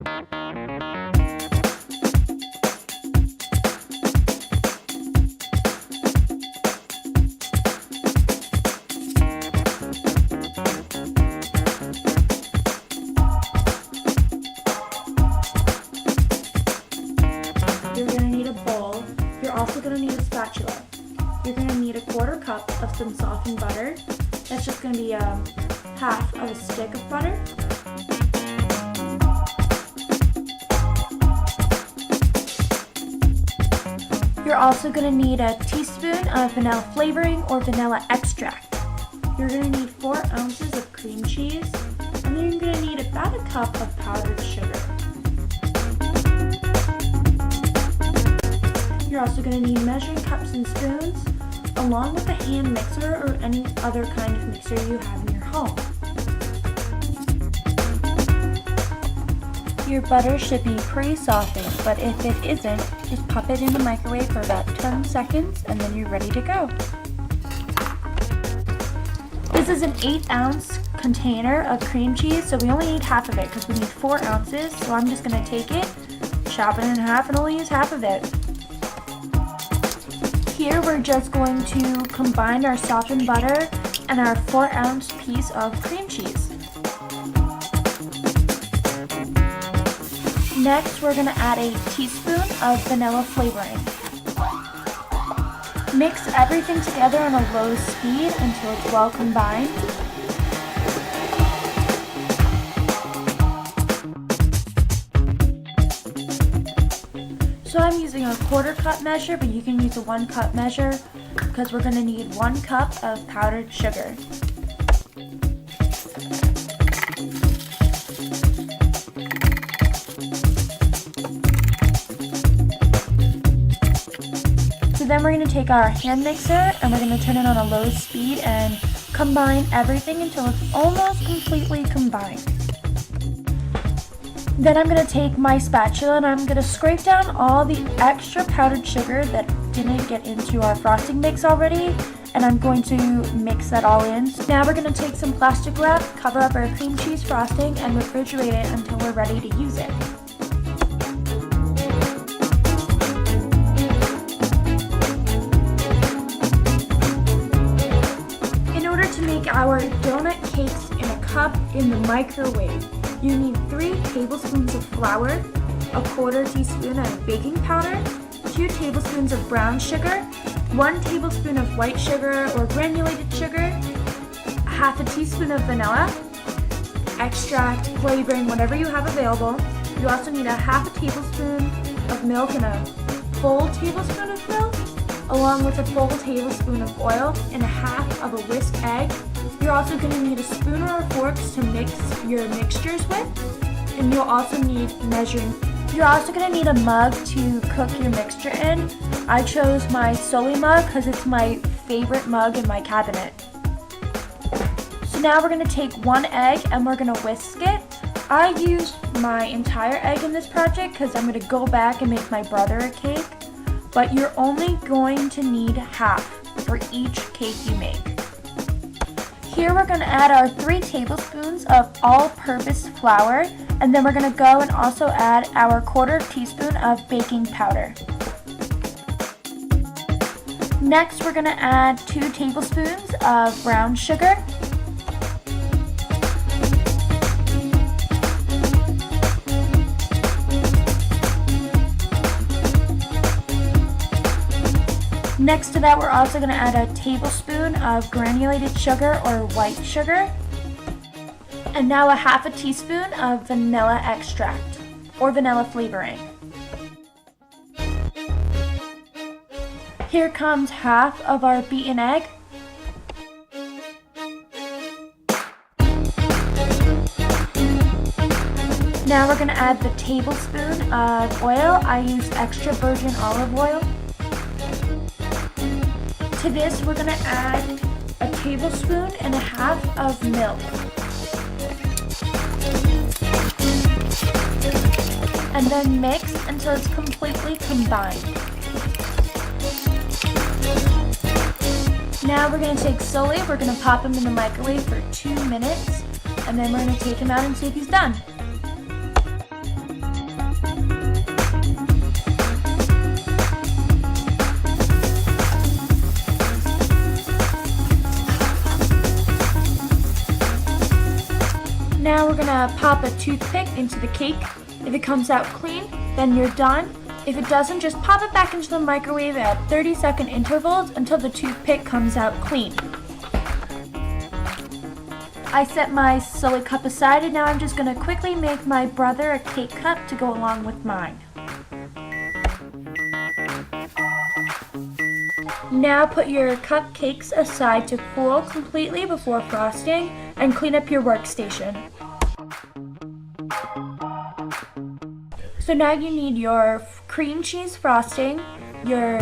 You're going to need a bowl. You're also going to need a spatula. You're going to need a quarter cup of some softened butter. That's just going to be half of a stick of butter. You're also going to need a teaspoon of vanilla flavoring or vanilla extract. You're going to need 4 ounces of cream cheese, and then you're going to need about a cup of powdered sugar. You're also going to need measuring cups and spoons, along with a hand mixer or any other kind of mixer you have in your home. Your butter should be pre-softened, but if it isn't, just pop it in the microwave for about 10 seconds and then you're ready to go. This is an 8-ounce container of cream cheese, so we only need half of it because we need 4 ounces. So I'm just going to take it, chop it in half, and only use half of it. Here we're just going to combine our softened butter and our 4-ounce piece of cream cheese. Next, we're going to add a teaspoon of vanilla flavoring. Mix everything together on a low speed until it's well combined. So I'm using a 1/4 cup measure, but you can use a 1 cup measure because we're going to need 1 cup of powdered sugar. So then we're going to take our hand mixer and we're going to turn it on a low speed and combine everything until it's almost completely combined. Then I'm going to take my spatula and I'm going to scrape down all the extra powdered sugar that didn't get into our frosting mix already, and I'm going to mix that all in. So now we're going to take some plastic wrap, cover up our cream cheese frosting, and refrigerate it until we're ready to use it. In order to make our donut cakes in a cup in the microwave, you need 3 tablespoons of flour, a 1/4 teaspoon of baking powder, 2 tablespoons of brown sugar, 1 tablespoon of white sugar or granulated sugar, half a teaspoon of vanilla, extract, flavoring, whatever you have available. You also need a half a tablespoon of milk and a full tablespoon of milk, along with a full tablespoon of oil and a half of a whisk egg. You're also going to need a spoon or a fork to mix your mixtures with, and you'll also need measuring. You're also going to need a mug to cook your mixture in. I chose my Soli mug because it's my favorite mug in my cabinet. So now we're going to take 1 egg and we're going to whisk it. I used my entire egg in this project because I'm going to go back and make my brother a cake, but you're only going to need half for each cake you make. Here we're going to add our 3 tablespoons of all-purpose flour, and then we're going to go and also add our 1/4 teaspoon of baking powder. Next we're going to add 2 tablespoons of brown sugar. Next to that, we're also going to add a tablespoon of granulated sugar or white sugar. And now a half a teaspoon of vanilla extract or vanilla flavoring. Here comes half of our beaten egg. Now we're going to add the tablespoon of oil. I used extra virgin olive oil. To this, we're going to add a tablespoon and a half of milk. And then mix until it's completely combined. Now we're going to take Soli, we're going to pop him in the microwave for 2 minutes, and then we're going to take him out and see if he's done. gonna pop a toothpick into the cake. If it comes out clean, then you're done. If it doesn't, just pop it back into the microwave at 30-second intervals until the toothpick comes out clean. I set my Sully cup aside, and now I'm just gonna quickly make my brother a cake cup to go along with mine. Now put your cupcakes aside to cool completely before frosting, and clean up your workstation. So now you need your cream cheese frosting, your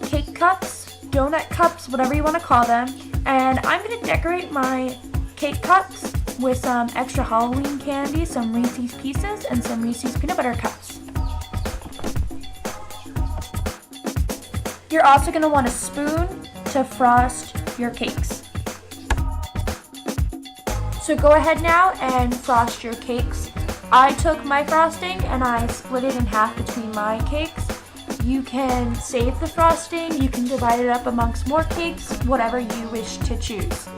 cake cups, donut cups, whatever you want to call them, and I'm going to decorate my cake cups with some extra Halloween candy, some Reese's Pieces, and some Reese's Peanut Butter Cups. You're also going to want a spoon to frost your cakes. So go ahead now and frost your cakes. I took my frosting and I split it in half between my cakes. You can save the frosting, you can divide it up amongst more cakes, whatever you wish to choose.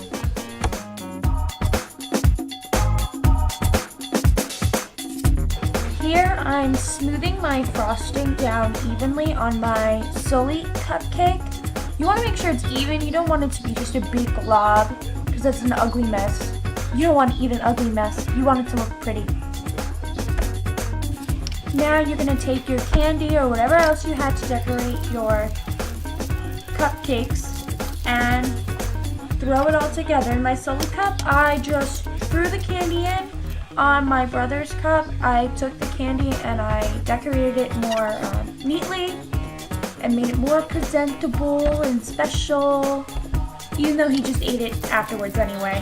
Here I'm smoothing my frosting down evenly on my Sully cupcake. You want to make sure it's even, you don't want it to be just a big glob because that's an ugly mess. You don't want to eat an ugly mess, you want it to look pretty. Now you're going to take your candy or whatever else you had to decorate your cupcakes and throw it all together. In my Sully cup, I just threw the candy in. On my brother's cup, I took the candy and I decorated it more neatly and made it more presentable and special, even though he just ate it afterwards anyway.